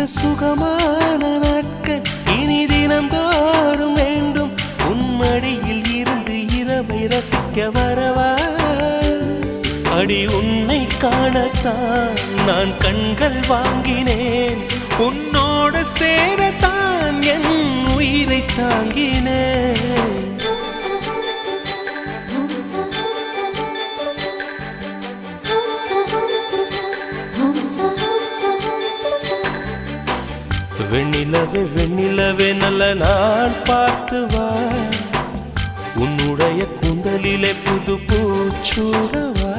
சுகமான நாட்கள் இனி தினந்தோறும் வேண்டும். உன்மடியில் இருந்து இரவை ரசிக்க வரவா? அடி உன்னை காணத்தான் நான் கண்கள் வாங்கினேன். உன்னோட சேரத்தான் என் உயிரை தாங்கினேன். வெண்ணிலவே வெண்ணிலவே நல்ல நான் பார்த்து வா. உன்னுடைய கூந்தலிலே புது பூச்சூடவா.